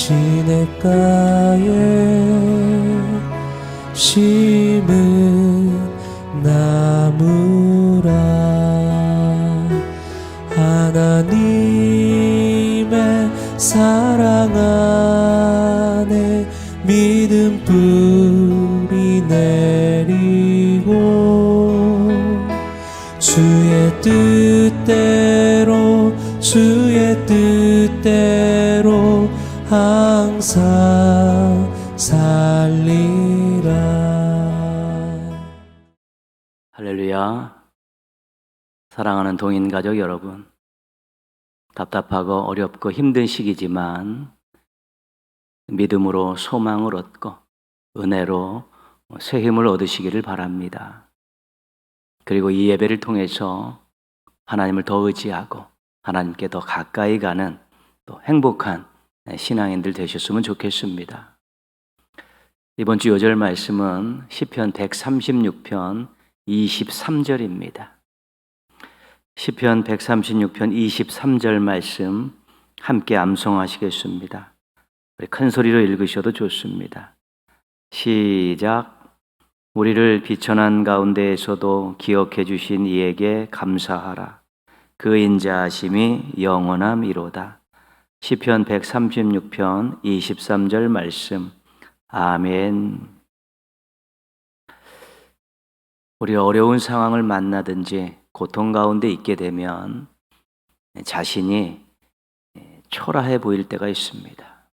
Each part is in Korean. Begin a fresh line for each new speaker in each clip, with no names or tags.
시냇가에 심은 나무라. 하나님의 사랑 안에 믿음 뿌리 내리고 주의 뜻대로 항상 살리라.
할렐루야. 사랑하는 동인 가족 여러분, 답답하고 어렵고 힘든 시기지만 믿음으로 소망을 얻고 은혜로 새 힘을 얻으시기를 바랍니다. 그리고 이 예배를 통해서 하나님을 더 의지하고 하나님께 더 가까이 가는 또 행복한 신앙인들 되셨으면 좋겠습니다. 이번 주 요절 말씀은 시편 136편 23절입니다. 시편 136편 23절 말씀 함께 암송하시겠습니다. 큰 소리로 읽으셔도 좋습니다. 시작. 우리를 비천한 가운데에서도 기억해 주신 이에게 감사하라. 그 인자하심이 영원함이로다. 시편 136편 23절 말씀. 아멘. 우리 어려운 상황을 만나든지 고통 가운데 있게 되면 자신이 초라해 보일 때가 있습니다.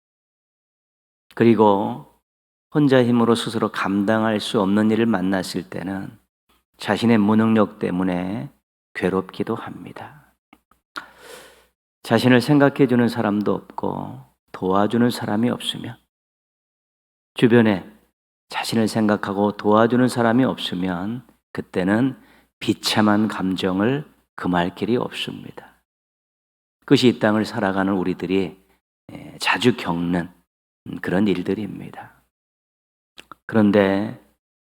그리고 혼자 힘으로 스스로 감당할 수 없는 일을 만났을 때는 자신의 무능력 때문에 괴롭기도 합니다. 자신을 생각해 주는 사람도 없고 도와주는 사람이 없으면, 주변에 자신을 생각하고 도와주는 사람이 없으면 그때는 비참한 감정을 금할 길이 없습니다. 그것이 이 땅을 살아가는 우리들이 자주 겪는 그런 일들입니다. 그런데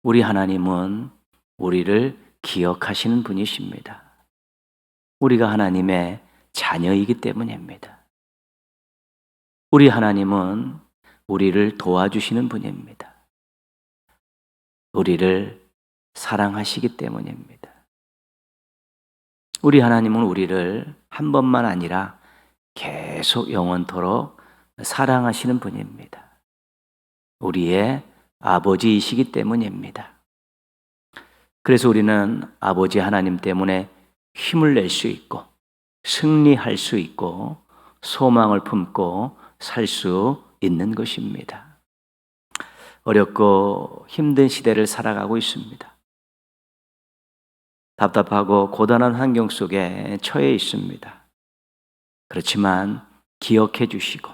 우리 하나님은 우리를 기억하시는 분이십니다. 우리가 하나님의 자녀이기 때문입니다. 우리 하나님은 우리를 도와주시는 분입니다. 우리를 사랑하시기 때문입니다. 우리 하나님은 우리를 한 번만 아니라 계속 영원토록 사랑하시는 분입니다. 우리의 아버지이시기 때문입니다. 그래서 우리는 아버지 하나님 때문에 힘을 낼 수 있고 승리할 수 있고 소망을 품고 살 수 있는 것입니다. 어렵고 힘든 시대를 살아가고 있습니다. 답답하고 고단한 환경 속에 처해 있습니다. 그렇지만 기억해 주시고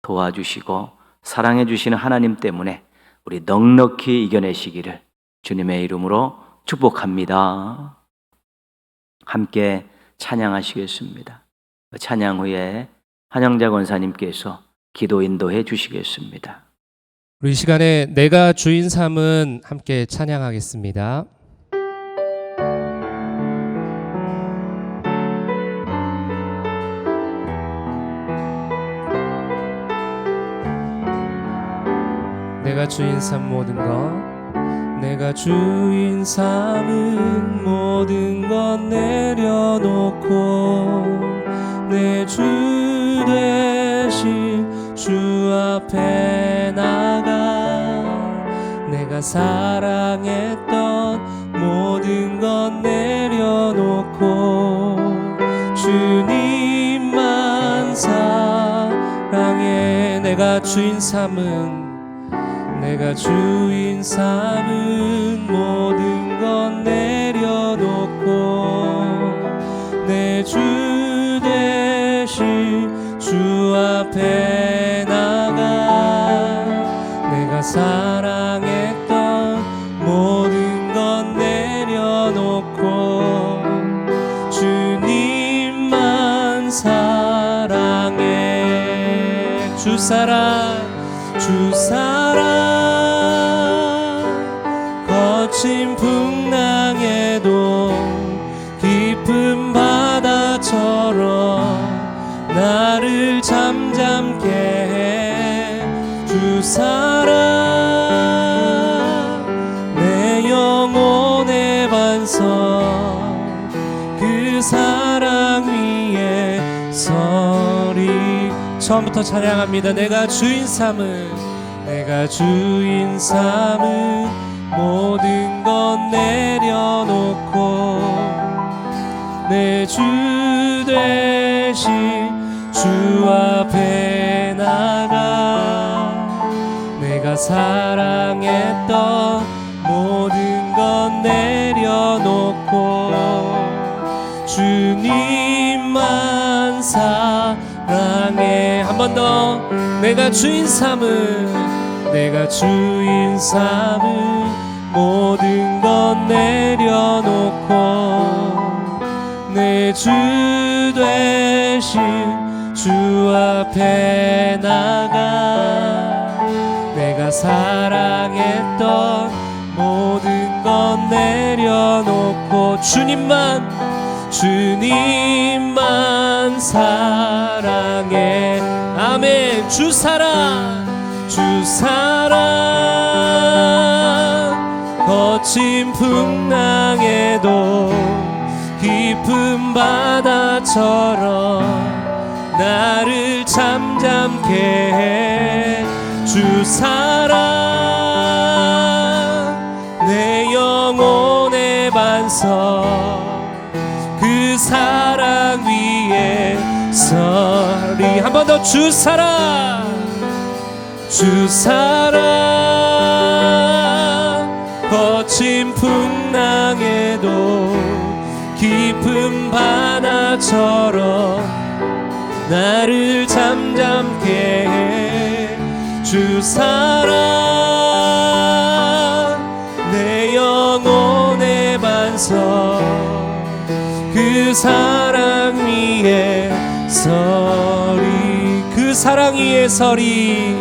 도와주시고 사랑해 주시는 하나님 때문에 우리 넉넉히 이겨내시기를 주님의 이름으로 축복합니다. 함께 찬양하시겠습니다. 찬양 후에 한영자 권사님께서 기도 인도해 주시겠습니다.
우리 시간에 내가 주인 삼은 함께 찬양하겠습니다. 내가 주인 삼 모든 것, 내가 주인 삼은 모든 것 내려놓고 내 주 되신 주 앞에 나가 내가 사랑했던 모든 것 내려놓고 주님만 사랑해. 내가 주인 삼은 모든 것 내려놓고 내 주 대신 주 앞에 나가 내가 사랑했던 모든 것 내려놓고 주님만 사랑해. 주 사랑 거친 풍랑에도 깊은 바다처럼 나를 잠잠게 해. 주 사랑 내 영혼의 반석 그 사랑 위에 서리. 처음부터 찬양합니다. 내가 주인 삼은 모든 것 내려놓고 내 주 되신 주 앞에 나가 내가 사랑했던 모든 것 내려놓고 주님만 사랑해. 한 번 더. 내가 주인 삼은 모든 것 내려놓고 내 주 되신 주 앞에 나가 내가 사랑했던 모든 것 내려놓고 주님만 사랑해. 아멘. 주 사랑 거친 풍랑에도 깊은 바다처럼 나를 잠잠케 해. 주 사랑 내 영혼의 반석 그 사랑 위에 서리. 한 번 더. 주 사랑 거친 풍랑에도 깊은 바다처럼 나를 잠잠케 해. 주 사랑 내 영혼의 반석 그 사랑 위에 서리. 그 사랑 위에 서리.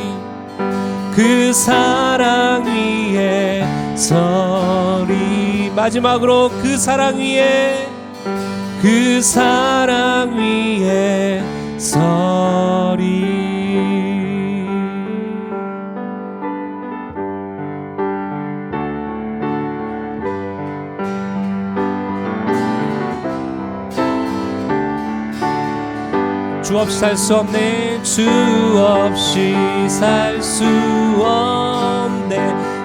그 사랑 위에 서리. 마지막으로 그 사랑 위에 서리. 주 없이 살 수 없네. 주 없이 살 수 없네.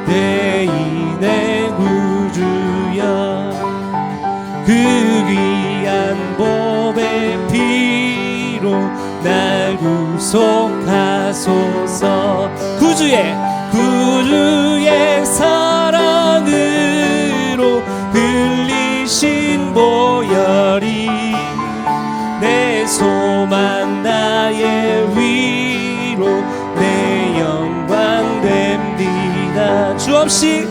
내 인의 구주여 그 귀한 보배 피로 날 구속하소서. 구주의 사랑으로 흘리신 보혈이 내 소망 나의 위로 내 영광 됩니다. 주 없이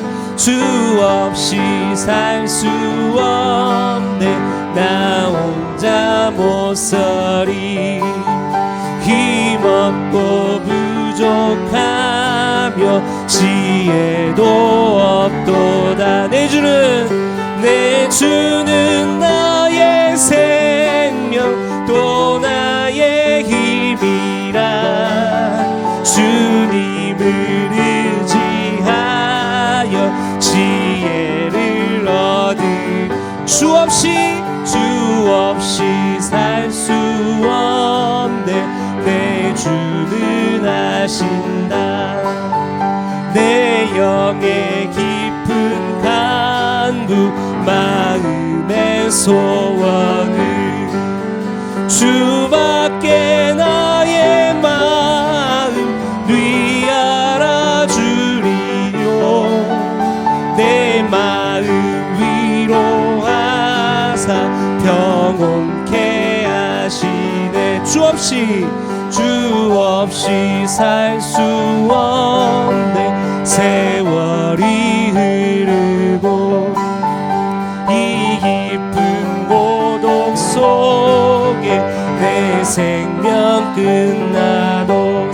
살 수 없네. 나 혼자 못 서리. 힘없고 부족하며 지혜도 없도다. 내 주는 나의 생명 또 나의 힘이라. 주님을 의지하여 지혜를 얻으. 주 없이 살 수 없네. 내 주는 아신다. 내 영의 깊은 간구 마음의 소원을 주밖에 나의 마음 위 알아주리요. 내 마음 위로하사 평온케 하시네. 주 없이 살 수 없네. 세월이 흐르고 이 깊은 고독 속에 내 생명 끝나도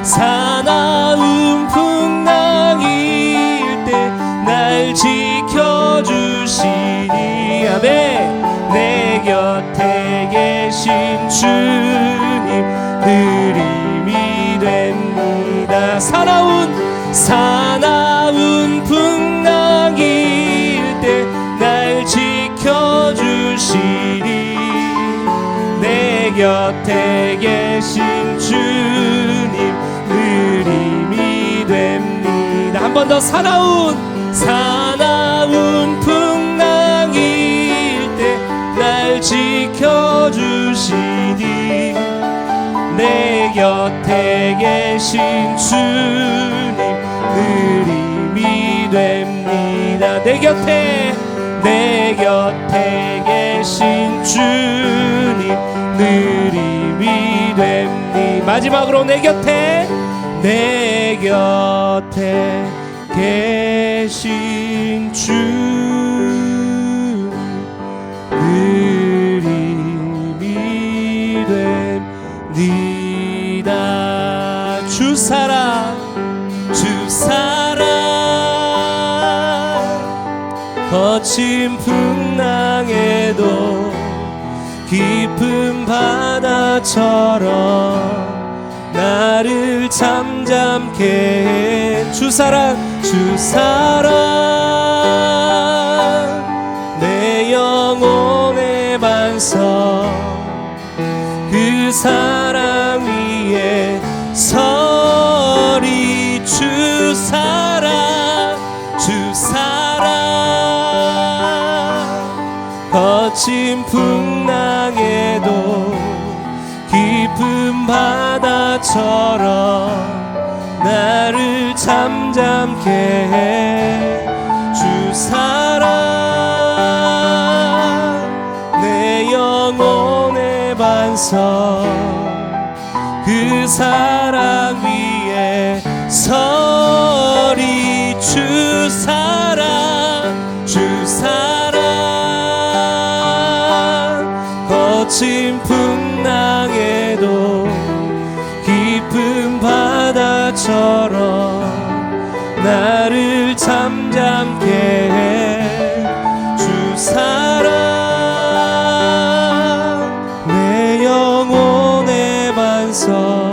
사나운 풍랑일 때 날 지켜주시니. 아멘. 내 곁에 계신 주님 그 힘이 됩니다. 됩니다. 사나운 풍랑일 때 날 지켜주시리. 내 곁에 계신 주님 늘 힘이 됩니다. 한 번 더. 사나운 풍랑일 때 날 지켜주시니 내 곁에 계신 주님 늘 힘이 됩니다. 내 곁에 계신 주님 늘 힘이 됩니다. 마지막으로 내 곁에 계신 주님 늘 힘이 됩니다. 주 사랑 거친 풍랑에도 깊은 바다처럼 나를 잠잠케 해. 주 사랑 내 영혼의 반석 그 사랑 위에 서리. 주 사랑 거친 풍랑에도 깊은 바다처럼 나를 잠잠케 해. 주 사랑 내 영혼의 반석 그 사랑 위에 서리. 주 사랑 거친 풍랑에도 깊은 바다처럼 나를 잠잠케 해. 주 사랑 내 영혼의 반석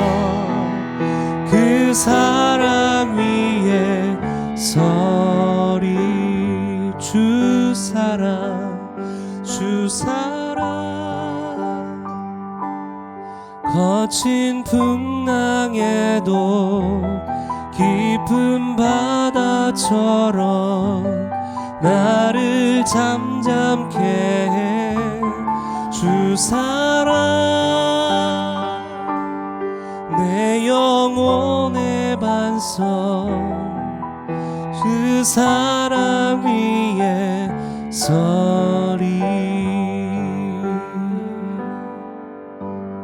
그 사랑 위에 서리. 주 사랑 거친 풍랑에도 깊은 바다처럼 나를 잠잠케 해. 주 사랑 내 영혼의 반석 그 사랑 위에 서리.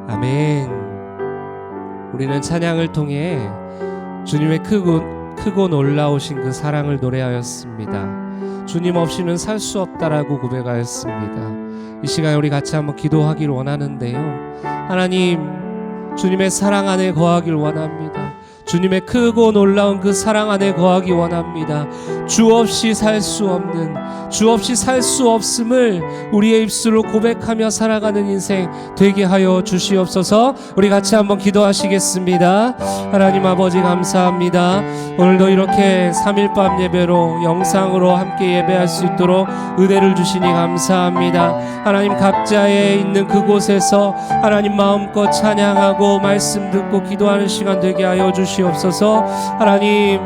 아멘. 우리는 찬양을 통해 주님의 크고 놀라우신 그 사랑을 노래하였습니다. 주님 없이는 살 수 없다라고 고백하였습니다. 이 시간에 우리 같이 한번 기도하길 원하는데요. 하나님, 주님의 사랑 안에 거하길 원합니다. 주님의 크고 놀라운 그 사랑 안에 거하기 원합니다. 주 없이 살 수 없는, 주 없이 살 수 없음을 우리의 입술로 고백하며 살아가는 인생 되게 하여 주시옵소서. 우리 같이 한번 기도하시겠습니다. 하나님 아버지 감사합니다. 오늘도 이렇게 3일밤 예배로 영상으로 함께 예배할 수 있도록 은혜를 주시니 감사합니다. 하나님 각자의 있는 그곳에서 하나님 마음껏 찬양하고 말씀 듣고 기도하는 시간 되게 하여 주시옵소서. 하나님,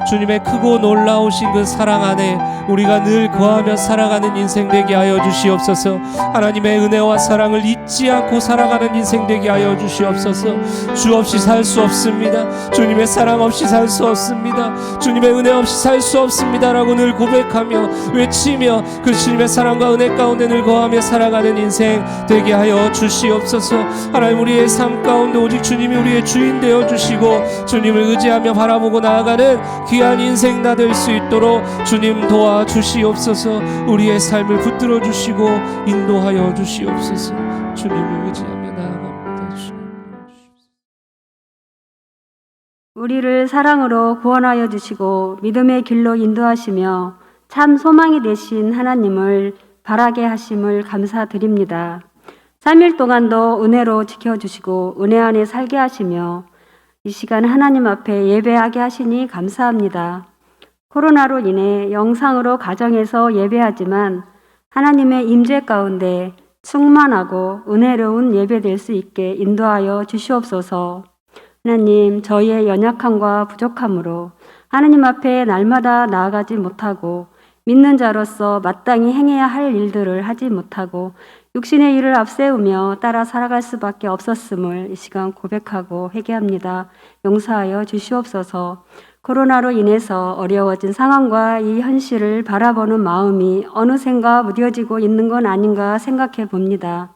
주님의 크고 놀라우신 그 사랑 안에 우리가 늘 거하며 살아가는 인생 되게 하여 주시옵소서. 하나님의 은혜와 사랑을 잊지 않고 살아가는 인생 되게 하여 주시옵소서. 주 없이 살 수 없습니다. 주님의 사랑 없이 살 수 없습니다. 주님의 은혜 없이 살 수 없습니다라고 늘 고백하며 외치며 그 주님의 사랑과 은혜 가운데 늘 거하며 살아가는 인생 되게 하여 주시옵소서. 하나님, 우리의 삶 가운데 오직 주님이 우리의 주인 되어 주시고 주님을 의지하며 바라보고 나아가는 귀한 인생 나 될 수 있도록 주님 도와주시옵소서. 우리의 삶을 붙들어 주시고 인도하여 주시옵소서. 주님을 의지하며 나아갑니다. 주님.
우리를 사랑으로 구원하여 주시고 믿음의 길로 인도하시며 참 소망이 되신 하나님을 바라게 하심을 감사드립니다. 3일 동안도 은혜로 지켜주시고 은혜 안에 살게 하시며 이 시간 하나님 앞에 예배하게 하시니 감사합니다. 코로나로 인해 영상으로 가정에서 예배하지만 하나님의 임재 가운데 충만하고 은혜로운 예배 될 수 있게 인도하여 주시옵소서. 하나님, 저희의 연약함과 부족함으로 하나님 앞에 날마다 나아가지 못하고 믿는 자로서 마땅히 행해야 할 일들을 하지 못하고 육신의 일을 앞세우며 따라 살아갈 수밖에 없었음을 이 시간 고백하고 회개합니다. 용서하여 주시옵소서. 코로나로 인해서 어려워진 상황과 이 현실을 바라보는 마음이 어느샌가 무뎌지고 있는 건 아닌가 생각해 봅니다.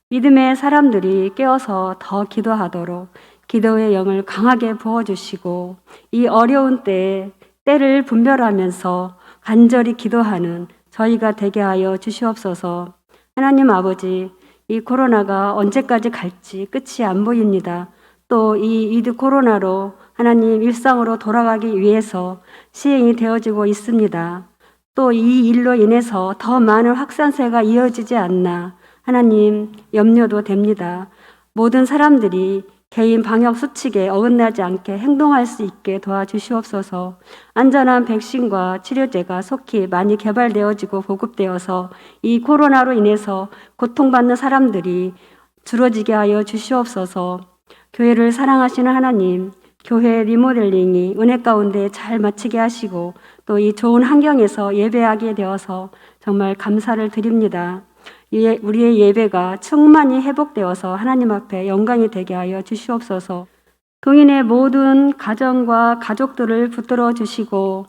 믿음의 사람들이 깨어서 더 기도하도록 기도의 영을 강하게 부어주시고 이 어려운 때를 분별하면서 간절히 기도하는 저희가 되게 하여 주시옵소서. 하나님 아버지, 이 코로나가 언제까지 갈지 끝이 안 보입니다. 또 이 위드 코로나로 하나님 일상으로 돌아가기 위해서 시행이 되어지고 있습니다. 또 이 일로 인해서 더 많은 확산세가 이어지지 않나 하나님 염려도 됩니다. 모든 사람들이 개인 방역 수칙에 어긋나지 않게 행동할 수 있게 도와주시옵소서. 안전한 백신과 치료제가 속히 많이 개발되어지고 보급되어서 이 코로나로 인해서 고통받는 사람들이 줄어지게 하여 주시옵소서. 교회를 사랑하시는 하나님, 교회 리모델링이 은혜 가운데 잘 마치게 하시고 또 이 좋은 환경에서 예배하게 되어서 정말 감사를 드립니다. 우리의 예배가 충만히 회복되어서 하나님 앞에 영광이 되게 하여 주시옵소서. 동인의 모든 가정과 가족들을 붙들어 주시고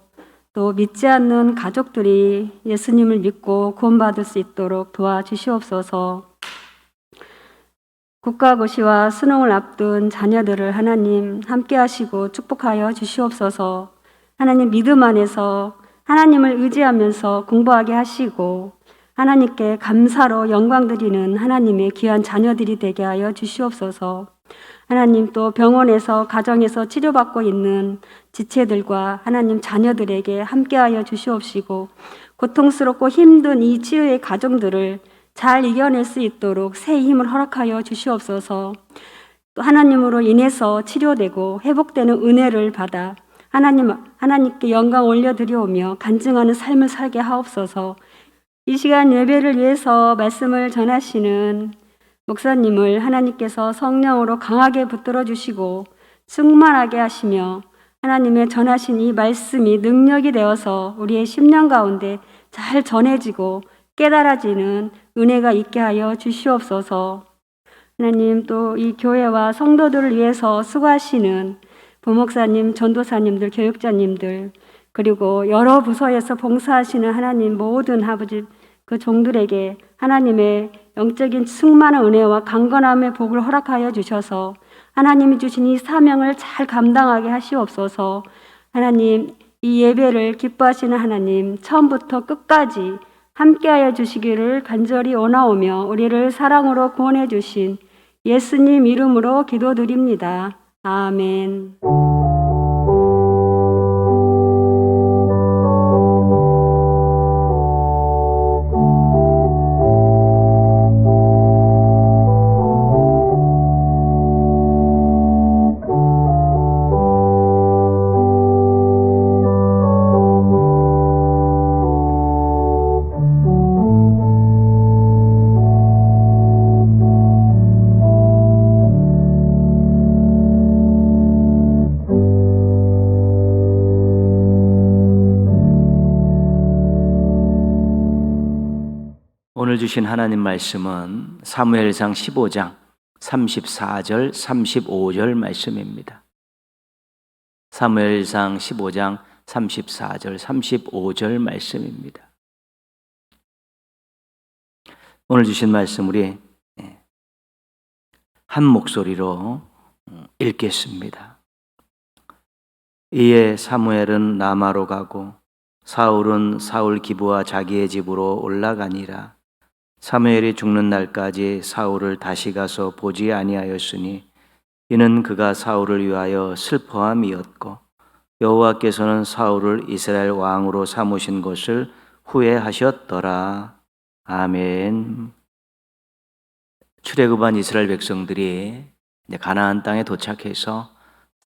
또 믿지 않는 가족들이 예수님을 믿고 구원받을 수 있도록 도와주시옵소서. 국가고시와 수능을 앞둔 자녀들을 하나님 함께 하시고 축복하여 주시옵소서. 하나님 믿음 안에서 하나님을 의지하면서 공부하게 하시고 하나님께 감사로 영광 드리는 하나님의 귀한 자녀들이 되게 하여 주시옵소서. 하나님 또 병원에서 가정에서 치료받고 있는 지체들과 하나님 자녀들에게 함께하여 주시옵시고 고통스럽고 힘든 이 치유의 과정들을 잘 이겨낼 수 있도록 새 힘을 허락하여 주시옵소서. 또 하나님으로 인해서 치료되고 회복되는 은혜를 받아 하나님께 영광 올려드리오며 간증하는 삶을 살게 하옵소서. 이 시간 예배를 위해서 말씀을 전하시는 목사님을 하나님께서 성령으로 강하게 붙들어 주시고 충만하게 하시며 하나님의 전하신 이 말씀이 능력이 되어서 우리의 심령 가운데 잘 전해지고 깨달아지는 은혜가 있게 하여 주시옵소서. 하나님 또 이 교회와 성도들을 위해서 수고하시는 부목사님, 전도사님들, 교육자님들 그리고 여러 부서에서 봉사하시는 하나님 모든 아버지 그 종들에게 하나님의 영적인 충만한 은혜와 강건함의 복을 허락하여 주셔서 하나님이 주신 이 사명을 잘 감당하게 하시옵소서. 하나님 이 예배를 기뻐하시는 하나님 처음부터 끝까지 함께하여 주시기를 간절히 원하오며 우리를 사랑으로 구원해 주신 예수님 이름으로 기도드립니다. 아멘.
오늘 주신 하나님 말씀은 사무엘상 15장 34절 35절 말씀입니다. 사무엘상 15장 34절 35절 말씀입니다. 오늘 주신 말씀 우리 한 목소리로 읽겠습니다. 이에 사무엘은 라마로 가고 사울은 사울 기브와 자기의 집으로 올라가니라. 사무엘이 죽는 날까지 사울을 다시 가서 보지 아니하였으니 이는 그가 사울을 위하여 슬퍼함이었고 여호와께서는 사울을 이스라엘 왕으로 삼으신 것을 후회하셨더라. 아멘. 출애굽한 이스라엘 백성들이 이제 가나안 땅에 도착해서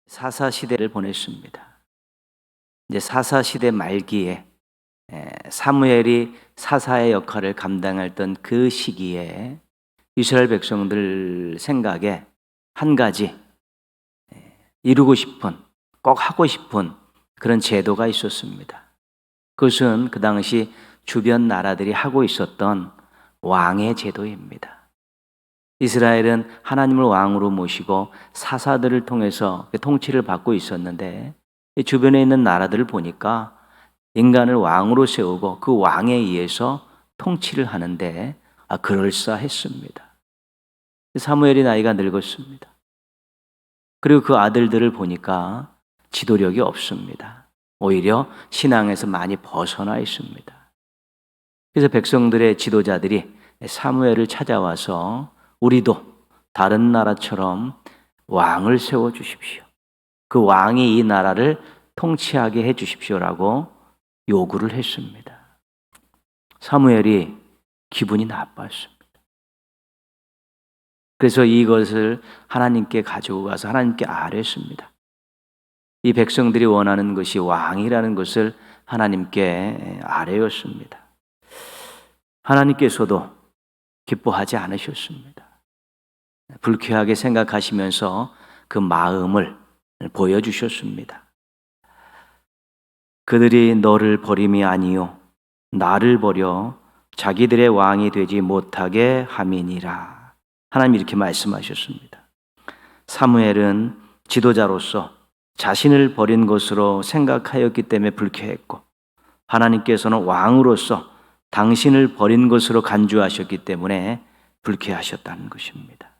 사사 시대를 보냈습니다. 이제 사사 시대 말기에 사무엘이 사사의 역할을 감당했던 그 시기에 이스라엘 백성들 생각에 한 가지 이루고 싶은, 꼭 하고 싶은 그런 제도가 있었습니다. 그것은 그 당시 주변 나라들이 하고 있었던 왕의 제도입니다. 이스라엘은 하나님을 왕으로 모시고 사사들을 통해서 통치를 받고 있었는데, 주변에 있는 나라들을 보니까 인간을 왕으로 세우고 그 왕에 의해서 통치를 하는데 그럴싸했습니다. 사무엘이 나이가 늙었습니다. 그리고 그 아들들을 보니까 지도력이 없습니다. 오히려 신앙에서 많이 벗어나 있습니다. 그래서 백성들의 지도자들이 사무엘을 찾아와서 우리도 다른 나라처럼 왕을 세워 주십시오. 그 왕이 이 나라를 통치하게 해 주십시오라고 요구를 했습니다. 사무엘이 기분이 나빴습니다. 그래서 이것을 하나님께 가지고 가서 하나님께 아뢰습니다. 이 백성들이 원하는 것이 왕이라는 것을 하나님께 아뢰었습니다. 하나님께서도 기뻐하지 않으셨습니다. 불쾌하게 생각하시면서 그 마음을 보여주셨습니다. 그들이 너를 버림이 아니요 나를 버려 자기들의 왕이 되지 못하게 함이니라. 하나님 이렇게 말씀하셨습니다. 사무엘은 지도자로서 자신을 버린 것으로 생각하였기 때문에 불쾌했고, 하나님께서는 왕으로서 당신을 버린 것으로 간주하셨기 때문에 불쾌하셨다는 것입니다.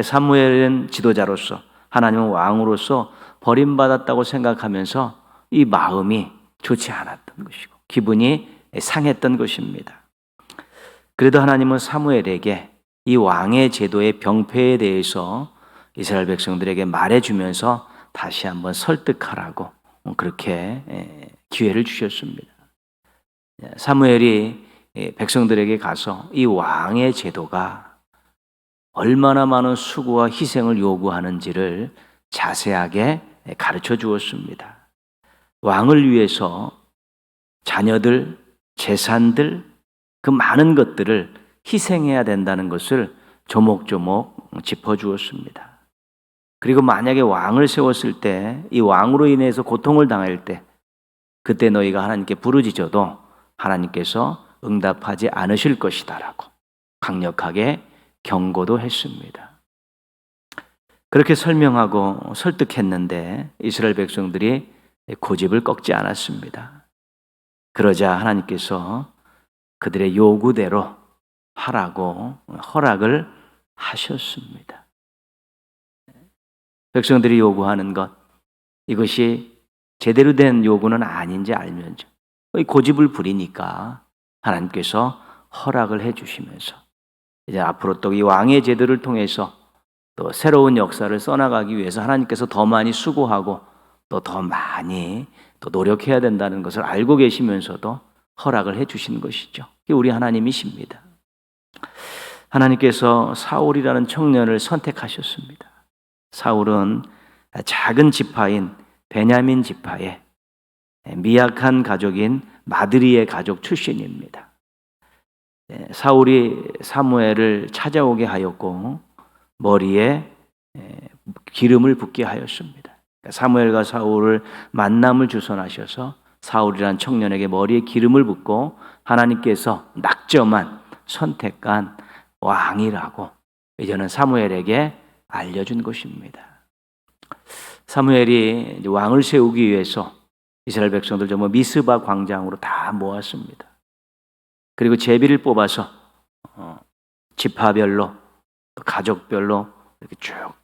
사무엘은 지도자로서, 하나님은 왕으로서 버림받았다고 생각하면서 이 마음이 좋지 않았던 것이고 기분이 상했던 것입니다. 그래도 하나님은 사무엘에게 이 왕의 제도의 병폐에 대해서 이스라엘 백성들에게 말해주면서 다시 한번 설득하라고 그렇게 기회를 주셨습니다. 사무엘이 백성들에게 가서 이 왕의 제도가 얼마나 많은 수고와 희생을 요구하는지를 자세하게 가르쳐 주었습니다. 왕을 위해서 자녀들, 재산들, 그 많은 것들을 희생해야 된다는 것을 조목조목 짚어주었습니다. 그리고 만약에 왕을 세웠을 때 이 왕으로 인해서 고통을 당할 때 그때 너희가 하나님께 부르짖어도 하나님께서 응답하지 않으실 것이다라고 강력하게 경고도 했습니다. 그렇게 설명하고 설득했는데 이스라엘 백성들이 고집을 꺾지 않았습니다. 그러자 하나님께서 그들의 요구대로 하라고 허락을 하셨습니다. 백성들이 요구하는 것, 이것이 제대로 된 요구는 아닌지 알면서 고집을 부리니까 하나님께서 허락을 해주시면서 이제 앞으로 또 이 왕의 제도를 통해서 또 새로운 역사를 써나가기 위해서 하나님께서 더 많이 수고하고 또 더 많이 또 노력해야 된다는 것을 알고 계시면서도 허락을 해주신 것이죠. 이게 우리 하나님이십니다. 하나님께서 사울이라는 청년을 선택하셨습니다. 사울은 작은 지파인 베냐민 지파의 미약한 가족인 마드리의 가족 출신입니다. 사울이 사무엘을 찾아오게 하였고 머리에 기름을 붓게 하였습니다. 사무엘과 사울을 만남을 주선하셔서 사울이라는 청년에게 머리에 기름을 붓고 하나님께서 낙점한 선택한 왕이라고 이제는 사무엘에게 알려준 것입니다. 사무엘이 왕을 세우기 위해서 이스라엘 백성들 전부 미스바 광장으로 다 모았습니다. 그리고 제비를 뽑아서 지파별로 가족별로 이렇게 쭉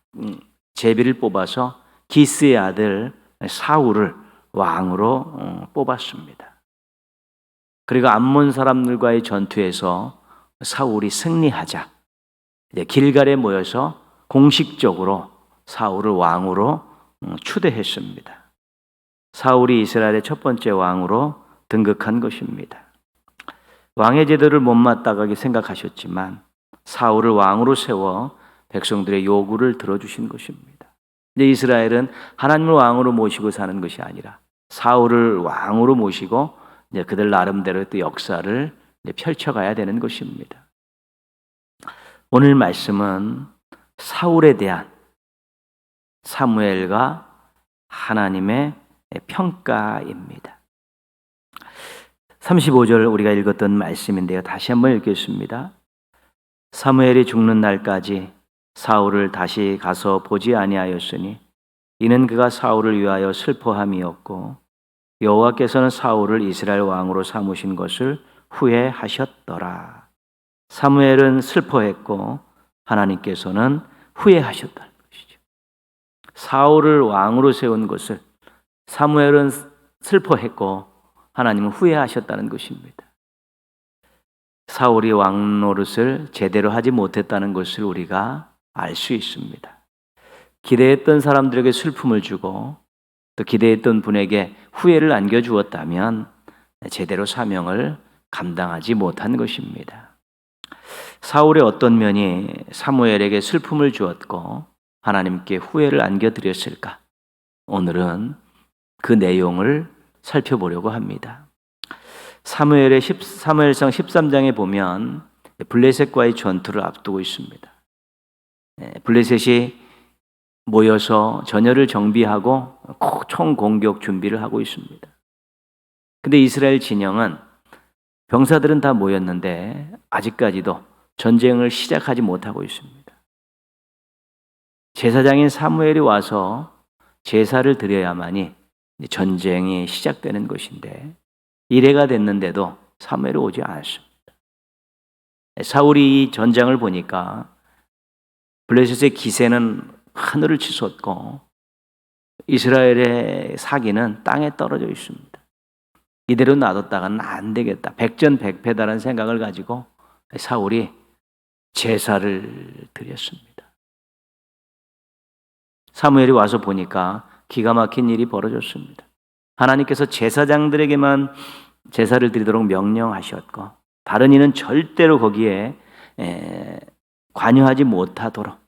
제비를 뽑아서 기스의 아들 사울을 왕으로 뽑았습니다. 그리고 암몬 사람들과의 전투에서 사울이 승리하자 이제 길갈에 모여서 공식적으로 사울을 왕으로 추대했습니다. 사울이 이스라엘의 첫 번째 왕으로 등극한 것입니다. 왕의 제도를 못마땅하게 생각하셨지만 사울을 왕으로 세워 백성들의 요구를 들어주신 것입니다. 이제 이스라엘은 하나님을 왕으로 모시고 사는 것이 아니라 사울을 왕으로 모시고 이제 그들 나름대로 또 역사를 이제 펼쳐가야 되는 것입니다. 오늘 말씀은 사울에 대한 사무엘과 하나님의 평가입니다. 35절 우리가 읽었던 말씀인데요. 다시 한번 읽겠습니다. 사무엘이 죽는 날까지 사울을 다시 가서 보지 아니하였으니 이는 그가 사울을 위하여 슬퍼함이었고 여호와께서는 사울을 이스라엘 왕으로 삼으신 것을 후회하셨더라. 사무엘은 슬퍼했고 하나님께서는 후회하셨다는 것이죠. 사울을 왕으로 세운 것을 사무엘은 슬퍼했고 하나님은 후회하셨다는 것입니다. 사울이 왕 노릇을 제대로 하지 못했다는 것을 우리가 알 수 있습니다. 기대했던 사람들에게 슬픔을 주고 또 기대했던 분에게 후회를 안겨주었다면 제대로 사명을 감당하지 못한 것입니다. 사울의 어떤 면이 사무엘에게 슬픔을 주었고 하나님께 후회를 안겨드렸을까? 오늘은 그 내용을 살펴보려고 합니다. 사무엘상 13장에 보면 블레셋과의 전투를 앞두고 있습니다. 블레셋이 모여서 전열을 정비하고 총공격 준비를 하고 있습니다. 근데 이스라엘 진영은 병사들은 다 모였는데 아직까지도 전쟁을 시작하지 못하고 있습니다. 제사장인 사무엘이 와서 제사를 드려야만이 전쟁이 시작되는 것인데 이래가 됐는데도 사무엘이 오지 않았습니다. 사울이 이 전장을 보니까 블레셋의 기세는 하늘을 치솟고 이스라엘의 사기는 땅에 떨어져 있습니다. 이대로 놔뒀다가는 안 되겠다. 백전백패다라는 생각을 가지고 사울이 제사를 드렸습니다. 사무엘이 와서 보니까 기가 막힌 일이 벌어졌습니다. 하나님께서 제사장들에게만 제사를 드리도록 명령하셨고 다른 이는 절대로 거기에 관여하지 못하도록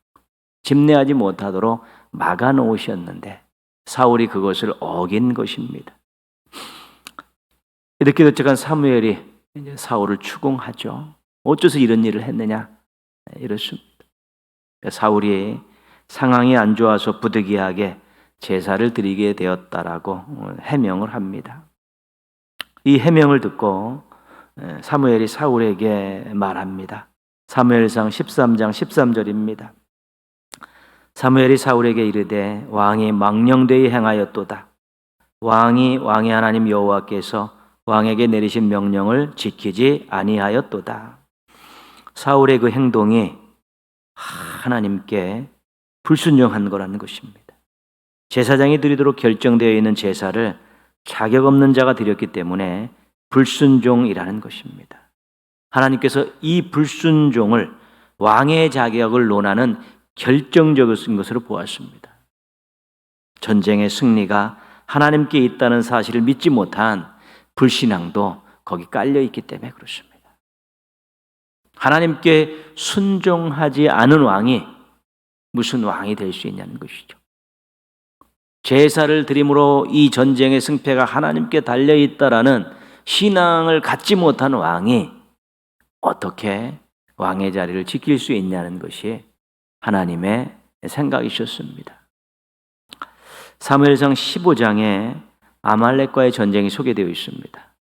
집례하지 못하도록 막아놓으셨는데 사울이 그것을 어긴 것입니다. 이렇게 도착한 사무엘이 이제 사울을 추궁하죠. 어째서 이런 일을 했느냐? 이렇습니다. 사울이 상황이 안 좋아서 부득이하게 제사를 드리게 되었다라고 해명을 합니다. 이 해명을 듣고 사무엘이 사울에게 말합니다. 사무엘상 13장 13절입니다. 사무엘이 사울에게 이르되 왕이 망령되이 행하였도다. 왕이 왕의 하나님 여호와께서 왕에게 내리신 명령을 지키지 아니하였도다. 사울의 그 행동이 하나님께 불순종한 거라는 것입니다. 제사장이 드리도록 결정되어 있는 제사를 자격 없는 자가 드렸기 때문에 불순종이라는 것입니다. 하나님께서 이 불순종을 왕의 자격을 논하는 결정적인 것으로 보았습니다. 전쟁의 승리가 하나님께 있다는 사실을 믿지 못한 불신앙도 거기 깔려 있기 때문에 그렇습니다. 하나님께 순종하지 않은 왕이 무슨 왕이 될 수 있냐는 것이죠. 제사를 드림으로 이 전쟁의 승패가 하나님께 달려 있다라는 신앙을 갖지 못한 왕이 어떻게 왕의 자리를 지킬 수 있냐는 것이 하나님의 생각이셨습니다. 사무엘상 15장에 아말렉과의 전쟁이 소개되어 있습니다.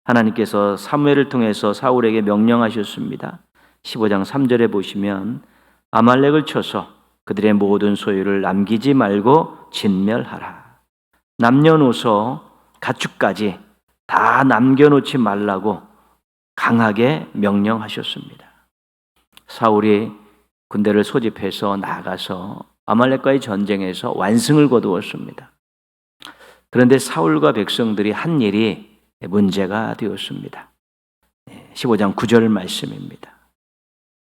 하나님께서 사무엘을 통해서 사울에게 명령하셨습니다. 15장 3절에 보시면 아말렉을 쳐서 그들의 모든 소유를 남기지 말고 진멸하라. 남녀노소 가축까지 다 남겨놓지 말라고 강하게 명령하셨습니다. 사울이 군대를 소집해서 나가서 아말렉과의 전쟁에서 완승을 거두었습니다. 그런데 사울과 백성들이 한 일이 문제가 되었습니다. 15장 9절 말씀입니다.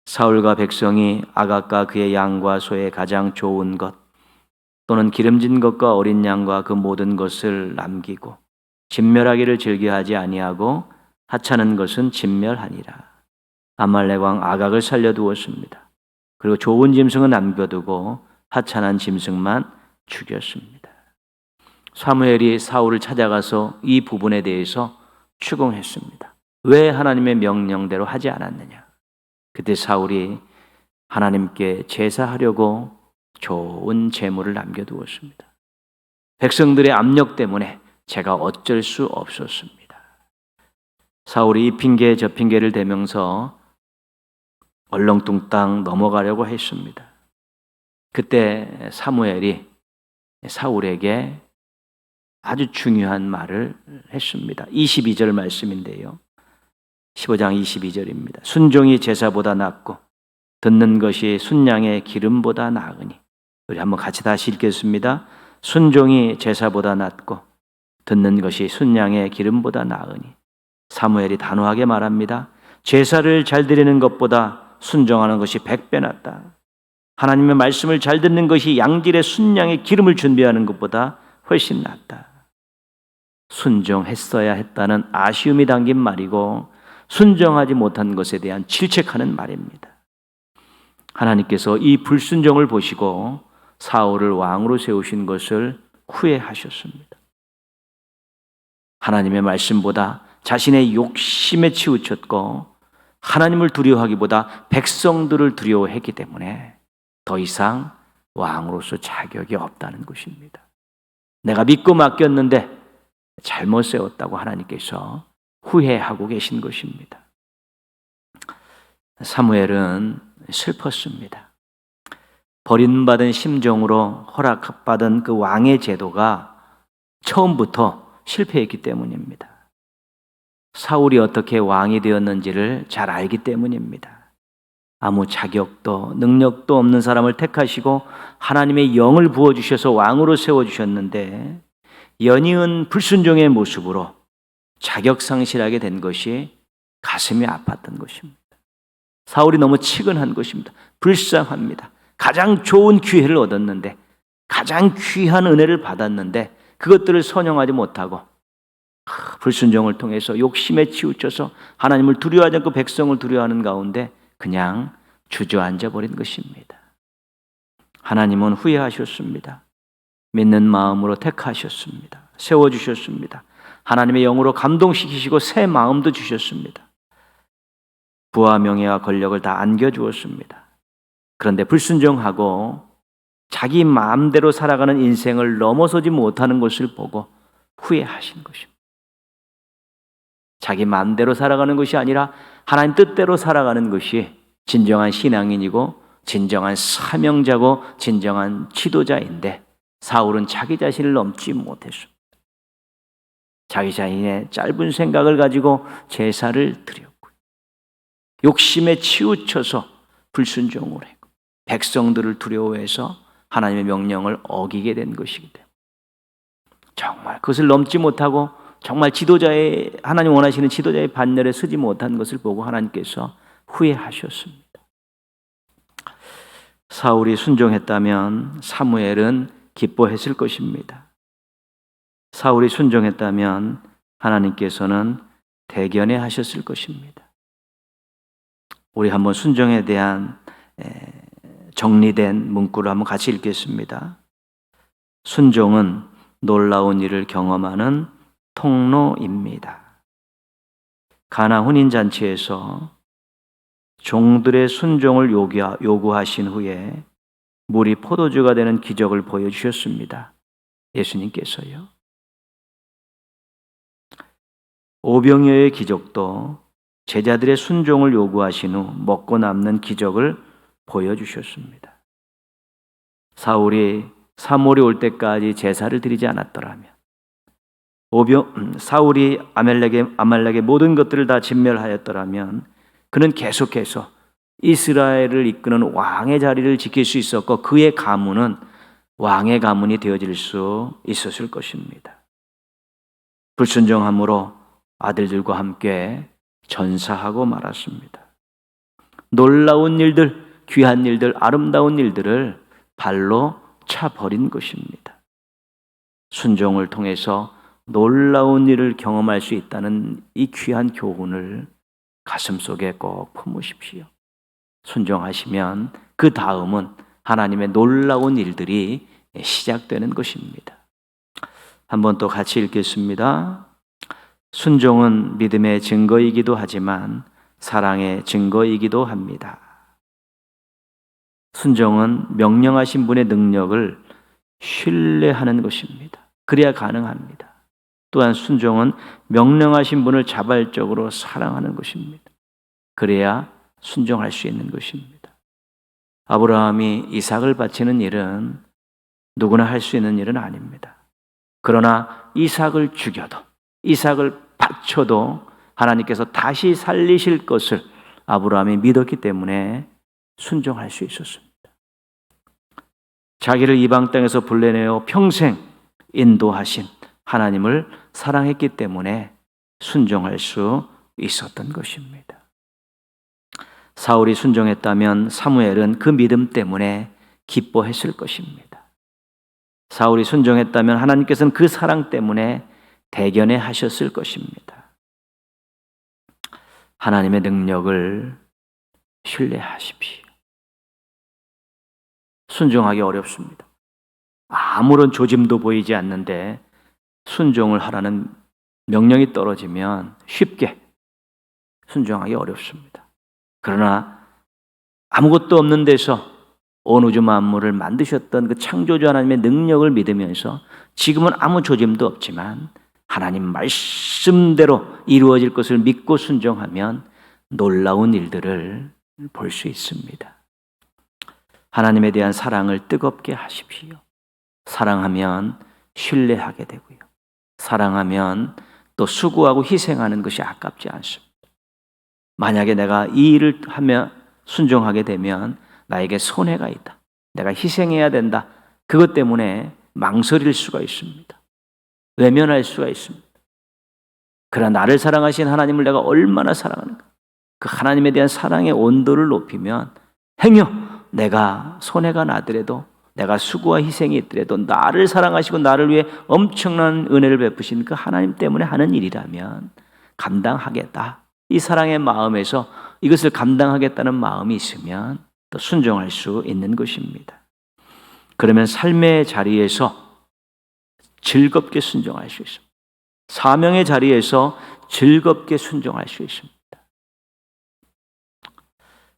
사울과 백성이 아각과 그의 양과 소의 가장 좋은 것 또는 기름진 것과 어린 양과 그 모든 것을 남기고 진멸하기를 즐겨하지 아니하고 하찮은 것은 진멸하니라. 아말렉 왕 아각을 살려두었습니다. 그리고 좋은 짐승은 남겨두고 하찮은 짐승만 죽였습니다. 사무엘이 사울을 찾아가서 이 부분에 대해서 추궁했습니다. 왜 하나님의 명령대로 하지 않았느냐? 그때 사울이 하나님께 제사하려고 좋은 제물을 남겨두었습니다. 백성들의 압력 때문에 제가 어쩔 수 없었습니다. 사울이 이 핑계 저 핑계를 대면서 얼렁뚱땅 넘어가려고 했습니다. 그때 사무엘이 사울에게 아주 중요한 말을 했습니다. 22절 말씀인데요. 15장 22절입니다. 순종이 제사보다 낫고 듣는 것이 순양의 기름보다 나으니. 우리 한번 같이 다시 읽겠습니다. 순종이 제사보다 낫고 듣는 것이 순양의 기름보다 나으니. 사무엘이 단호하게 말합니다. 제사를 잘 드리는 것보다 순종하는 것이 100배 낫다. 하나님의 말씀을 잘 듣는 것이 양질의 순양의 기름을 준비하는 것보다 훨씬 낫다. 순종했어야 했다는 아쉬움이 담긴 말이고 순종하지 못한 것에 대한 질책하는 말입니다. 하나님께서 이 불순종을 보시고 사울을 왕으로 세우신 것을 후회하셨습니다. 하나님의 말씀보다 자신의 욕심에 치우쳤고 하나님을 두려워하기보다 백성들을 두려워했기 때문에 더 이상 왕으로서 자격이 없다는 것입니다. 내가 믿고 맡겼는데 잘못 세웠다고 하나님께서 후회하고 계신 것입니다. 사무엘은 슬펐습니다. 버림받은 심정으로 허락받은 그 왕의 제도가 처음부터 실패했기 때문입니다. 사울이 어떻게 왕이 되었는지를 잘 알기 때문입니다. 아무 자격도 능력도 없는 사람을 택하시고 하나님의 영을 부어주셔서 왕으로 세워주셨는데 연이은 불순종의 모습으로 자격상실하게 된 것이 가슴이 아팠던 것입니다. 사울이 너무 치근한 것입니다. 불쌍합니다. 가장 좋은 기회를 얻었는데 가장 귀한 은혜를 받았는데 그것들을 선용하지 못하고 불순종을 통해서 욕심에 치우쳐서 하나님을 두려워하지 않고 백성을 두려워하는 가운데 그냥 주저앉아 버린 것입니다. 하나님은 후회하셨습니다. 믿는 마음으로 택하셨습니다. 세워주셨습니다. 하나님의 영으로 감동시키시고 새 마음도 주셨습니다. 부와 명예와 권력을 다 안겨주었습니다. 그런데 불순종하고 자기 마음대로 살아가는 인생을 넘어서지 못하는 것을 보고 후회하신 것입니다. 자기 마음대로 살아가는 것이 아니라 하나님 뜻대로 살아가는 것이 진정한 신앙인이고 진정한 사명자고 진정한 지도자인데 사울은 자기 자신을 넘지 못했습니다. 자기 자신의 짧은 생각을 가지고 제사를 드렸고 욕심에 치우쳐서 불순종을 했고 백성들을 두려워해서 하나님의 명령을 어기게 된 것이기 때문에 정말 그것을 넘지 못하고 정말 지도자의 하나님 원하시는 지도자의 반열에 서지 못한 것을 보고 하나님께서 후회하셨습니다. 사울이 순종했다면 사무엘은 기뻐했을 것입니다. 사울이 순종했다면 하나님께서는 대견해 하셨을 것입니다. 우리 한번 순종에 대한 정리된 문구를 한번 같이 읽겠습니다. 순종은 놀라운 일을 경험하는 통로입니다. 가나 혼인잔치에서 종들의 순종을 요구하신 후에 물이 포도주가 되는 기적을 보여주셨습니다. 예수님께서요. 오병이어의 기적도 제자들의 순종을 요구하신 후 먹고 남는 기적을 보여주셨습니다. 사울이 올 때까지 제사를 드리지 않았더라면 사울이 아말렉의 모든 것들을 다 진멸하였더라면 그는 계속해서 이스라엘을 이끄는 왕의 자리를 지킬 수 있었고 그의 가문은 왕의 가문이 되어질 수 있었을 것입니다. 불순종함으로 아들들과 함께 전사하고 말았습니다. 놀라운 일들, 귀한 일들, 아름다운 일들을 발로 차버린 것입니다. 순종을 통해서 놀라운 일을 경험할 수 있다는 이 귀한 교훈을 가슴속에 꼭 품으십시오. 순종하시면 그 다음은 하나님의 놀라운 일들이 시작되는 것입니다. 한번 또 같이 읽겠습니다. 순종은 믿음의 증거이기도 하지만 사랑의 증거이기도 합니다. 순종은 명령하신 분의 능력을 신뢰하는 것입니다. 그래야 가능합니다. 또한 순종은 명령하신 분을 자발적으로 사랑하는 것입니다. 그래야 순종할 수 있는 것입니다. 아브라함이 이삭을 바치는 일은 누구나 할 수 있는 일은 아닙니다. 그러나 이삭을 죽여도, 이삭을 바쳐도 하나님께서 다시 살리실 것을 아브라함이 믿었기 때문에 순종할 수 있었습니다. 자기를 이방 땅에서 불러내어 평생 인도하신 하나님을 사랑했기 때문에 순종할 수 있었던 것입니다. 사울이 순종했다면 사무엘은 그 믿음 때문에 기뻐했을 것입니다. 사울이 순종했다면 하나님께서는 그 사랑 때문에 대견해 하셨을 것입니다. 하나님의 능력을 신뢰하십시오. 순종하기 어렵습니다. 아무런 조짐도 보이지 않는데 순종을 하라는 명령이 떨어지면 쉽게 순종하기 어렵습니다. 그러나 아무것도 없는 데서 온 우주 만물을 만드셨던 그 창조주 하나님의 능력을 믿으면서 지금은 아무 조짐도 없지만 하나님 말씀대로 이루어질 것을 믿고 순종하면 놀라운 일들을 볼 수 있습니다. 하나님에 대한 사랑을 뜨겁게 하십시오. 사랑하면 신뢰하게 되고요. 사랑하면 또 수고하고 희생하는 것이 아깝지 않습니다. 만약에 내가 이 일을 하며 순종하게 되면 나에게 손해가 있다. 내가 희생해야 된다. 그것 때문에 망설일 수가 있습니다. 외면할 수가 있습니다. 그러나 나를 사랑하신 하나님을 내가 얼마나 사랑하는가. 그 하나님에 대한 사랑의 온도를 높이면 행여 내가 손해가 나더라도 내가 수고와 희생이 있더라도 나를 사랑하시고 나를 위해 엄청난 은혜를 베푸신 그 하나님 때문에 하는 일이라면 감당하겠다. 이 사랑의 마음에서 이것을 감당하겠다는 마음이 있으면 또 순종할 수 있는 것입니다. 그러면 삶의 자리에서 즐겁게 순종할 수 있습니다. 사명의 자리에서 즐겁게 순종할 수 있습니다.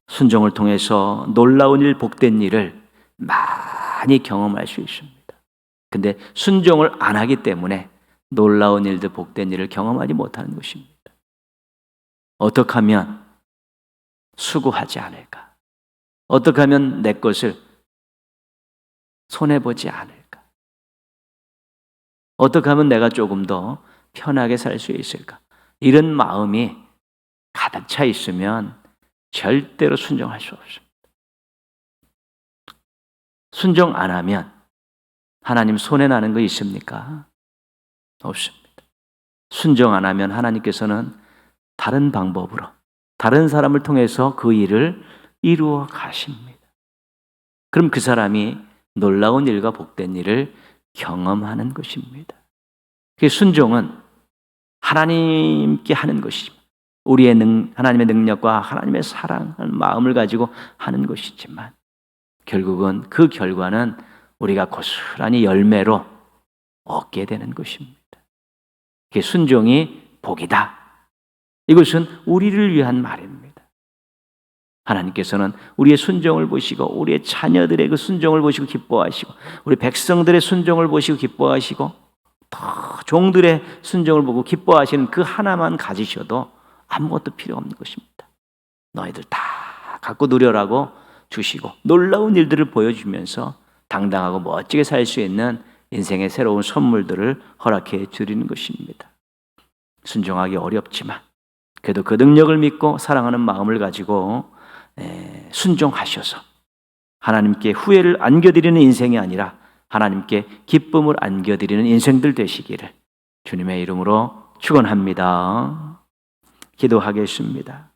순종을 통해서 놀라운 일, 복된 일을 많이 경험할 수 있습니다. 근데 순종을 안 하기 때문에 놀라운 일들, 복된 일을 경험하지 못하는 것입니다. 어떻게 하면 수고하지 않을까? 어떻게 하면 내 것을 손해보지 않을까? 어떻게 하면 내가 조금 더 편하게 살 수 있을까? 이런 마음이 가득 차 있으면 절대로 순종할 수 없습니다. 순종 안 하면 하나님 손해나는 거 있습니까? 없습니다. 순종 안 하면 하나님께서는 다른 방법으로 다른 사람을 통해서 그 일을 이루어 가십니다. 그럼 그 사람이 놀라운 일과 복된 일을 경험하는 것입니다. 그 순종은 하나님께 하는 것입니다. 우리의 하나님의 능력과 하나님의 사랑하는 마음을 가지고 하는 것이지만 결국은 그 결과는 우리가 고스란히 열매로 얻게 되는 것입니다. 그 순종이 복이다. 이것은 우리를 위한 말입니다. 하나님께서는 우리의 순종을 보시고 우리의 자녀들의 그 순종을 보시고 기뻐하시고 우리 백성들의 순종을 보시고 기뻐하시고 더 종들의 순종을 보고 기뻐하시는 그 하나만 가지셔도 아무것도 필요 없는 것입니다. 너희들 다 갖고 누려라고 주시고 놀라운 일들을 보여주면서 당당하고 멋지게 살 수 있는 인생의 새로운 선물들을 허락해 주리는 것입니다. 순종하기 어렵지만 그래도 그 능력을 믿고 사랑하는 마음을 가지고 순종하셔서 하나님께 후회를 안겨드리는 인생이 아니라 하나님께 기쁨을 안겨드리는 인생들 되시기를 주님의 이름으로 축원합니다. 기도하겠습니다.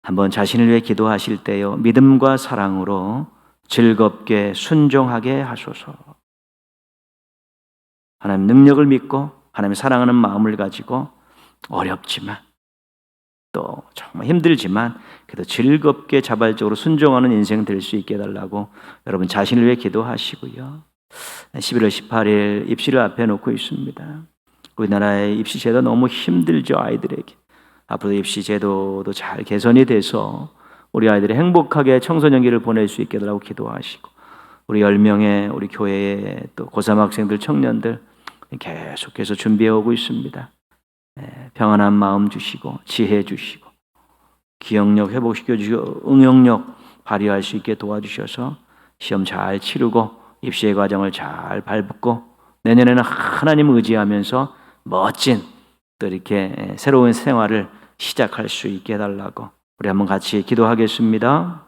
한번 자신을 위해 기도하실 때요, 믿음과 사랑으로 즐겁게 순종하게 하소서. 하나님 능력을 믿고 하나님 사랑하는 마음을 가지고 어렵지만 또 정말 힘들지만 그래도 즐겁게 자발적으로 순종하는 인생 될 수 있게 해달라고 여러분 자신을 위해 기도하시고요. 11월 18일 입시를 앞에 놓고 있습니다. 우리나라의 입시 제도 너무 힘들죠, 아이들에게. 앞으로 입시 제도도 잘 개선이 돼서 우리 아이들이 행복하게 청소년기를 보낼 수 있게 해달라고 기도하시고, 우리 10명의 우리 교회의 또 고3 학생들, 청년들 계속해서 준비해 오고 있습니다. 평안한 마음 주시고 지혜 주시고 기억력 회복시켜 주시고 응용력 발휘할 수 있게 도와주셔서 시험 잘 치르고 입시의 과정을 잘 밟고 내년에는 하나님 의지하면서 멋진 또 이렇게 새로운 생활을 시작할 수 있게 해달라고 우리 한번 같이 기도하겠습니다.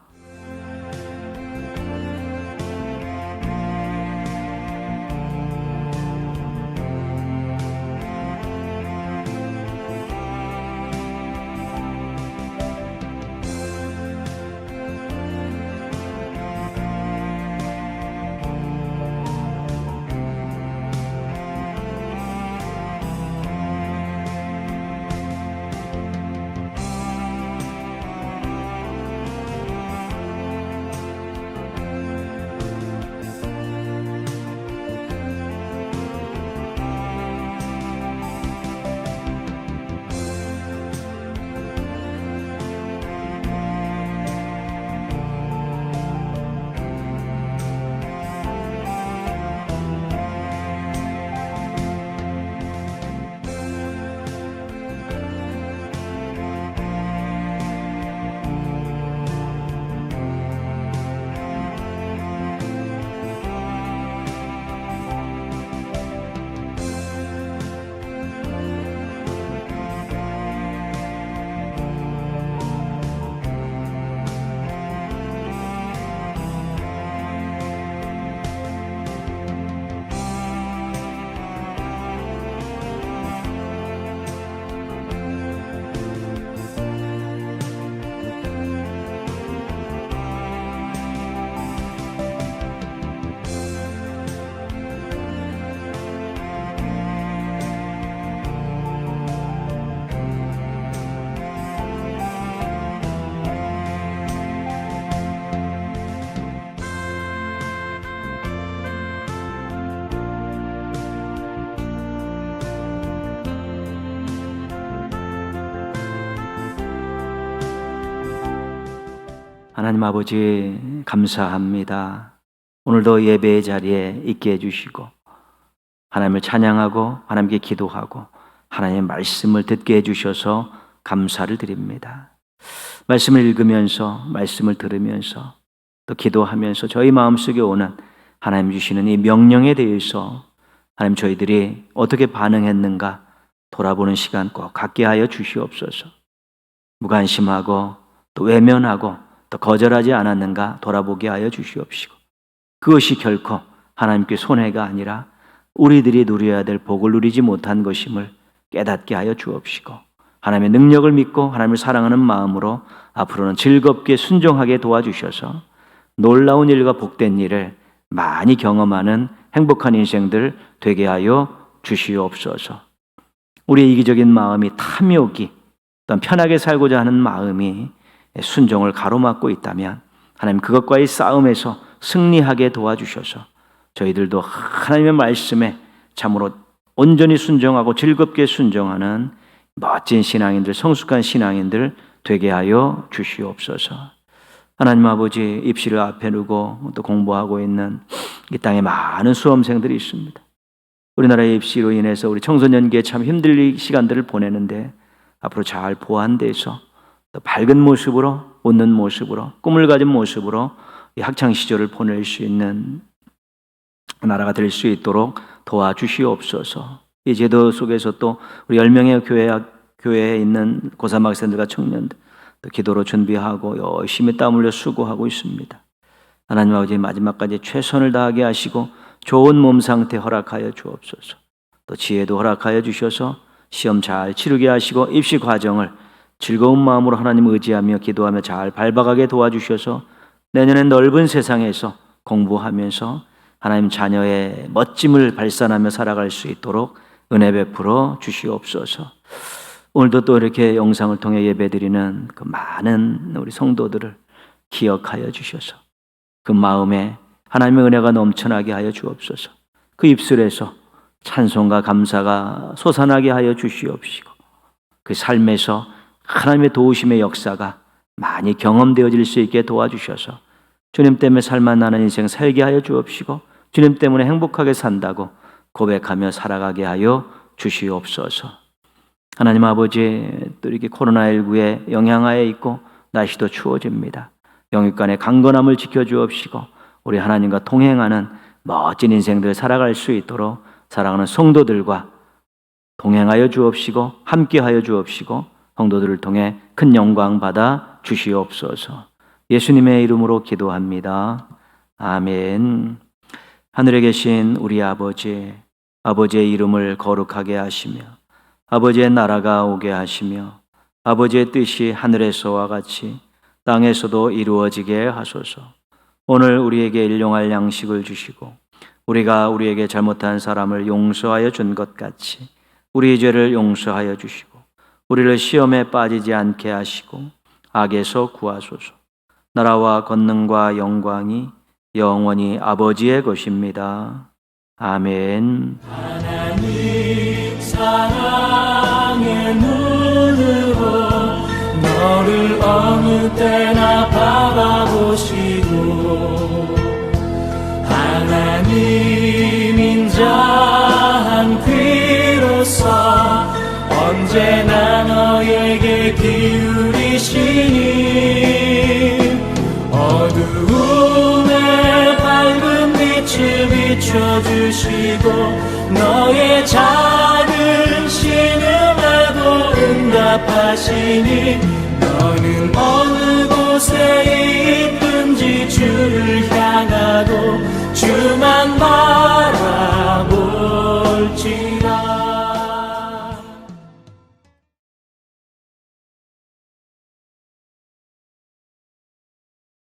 하나님 아버지 감사합니다. 오늘도 예배의 자리에 있게 해주시고 하나님을 찬양하고 하나님께 기도하고 하나님의 말씀을 듣게 해주셔서 감사를 드립니다. 말씀을 읽으면서 말씀을 들으면서 또 기도하면서 저희 마음속에 오는 하나님 주시는 이 명령에 대해서 하나님 저희들이 어떻게 반응했는가 돌아보는 시간 꼭 갖게 하여 주시옵소서. 무관심하고 또 외면하고 또 거절하지 않았는가 돌아보게 하여 주시옵시고, 그것이 결코 하나님께 손해가 아니라 우리들이 누려야 될 복을 누리지 못한 것임을 깨닫게 하여 주옵시고, 하나님의 능력을 믿고 하나님을 사랑하는 마음으로 앞으로는 즐겁게 순종하게 도와주셔서 놀라운 일과 복된 일을 많이 경험하는 행복한 인생들 되게 하여 주시옵소서. 우리의 이기적인 마음이 탐욕이 또한 편하게 살고자 하는 마음이 순종을 가로막고 있다면 하나님 그것과의 싸움에서 승리하게 도와주셔서 저희들도 하나님의 말씀에 참으로 온전히 순종하고 즐겁게 순종하는 멋진 신앙인들, 성숙한 신앙인들 되게 하여 주시옵소서. 하나님 아버지, 입시를 앞에 두고 또 공부하고 있는 이 땅에 많은 수험생들이 있습니다. 우리나라의 입시로 인해서 우리 청소년기에 참 힘든 시간들을 보내는데 앞으로 잘 보완돼서 또 밝은 모습으로, 웃는 모습으로, 꿈을 가진 모습으로 이 학창 시절을 보낼 수 있는 나라가 될 수 있도록 도와주시옵소서. 이 제도 속에서 또 우리 10명의 교회에 있는 고3 학생들과 청년들 또 기도로 준비하고 열심히 땀 흘려 수고하고 있습니다. 하나님 아버지 마지막까지 최선을 다하게 하시고 좋은 몸 상태 허락하여 주옵소서. 또 지혜도 허락하여 주셔서 시험 잘 치르게 하시고 입시 과정을 즐거운 마음으로 하나님 의지하며 기도하며 잘 밟아가게 도와주셔서 내년엔 넓은 세상에서 공부하면서 하나님 자녀의 멋짐을 발산하며 살아갈 수 있도록 은혜 베풀어 주시옵소서. 오늘도 또 이렇게 영상을 통해 예배드리는 그 많은 우리 성도들을 기억하여 주셔서 그 마음에 하나님의 은혜가 넘쳐나게 하여 주옵소서. 그 입술에서 찬송과 감사가 솟아나게 하여 주시옵시고 그 삶에서 하나님의 도우심의 역사가 많이 경험되어질 수 있게 도와주셔서 주님 때문에 살만 나는 인생 살게 하여 주옵시고 주님 때문에 행복하게 산다고 고백하며 살아가게 하여 주시옵소서. 하나님 아버지, 또 이렇게 코로나19의 영향하에 있고 날씨도 추워집니다. 영육간의 강건함을 지켜주옵시고 우리 하나님과 동행하는 멋진 인생들 살아갈 수 있도록 사랑하는 성도들과 동행하여 주옵시고 함께하여 주옵시고 성도들을 통해 큰 영광 받아 주시옵소서. 예수님의 이름으로 기도합니다. 아멘. 하늘에 계신 우리 아버지, 아버지의 이름을 거룩하게 하시며 아버지의 나라가 오게 하시며 아버지의 뜻이 하늘에서와 같이 땅에서도 이루어지게 하소서. 오늘 우리에게 일용할 양식을 주시고 우리가 우리에게 잘못한 사람을 용서하여 준 것 같이 우리의 죄를 용서하여 주시고 우리를 시험에 빠지지 않게 하시고 악에서 구하소서. 나라와 권능과 영광이 영원히 아버지의 것입니다. 아멘.
하나님 사랑의 눈으로 너를 어느 때나 바라보시고 하나님 인자한 귀로서 언제나 너에게 기울이시니 어두움에 밝은 빛을 비춰주시고 너의 작은 신음에도 응답하시니 너는 어느 곳에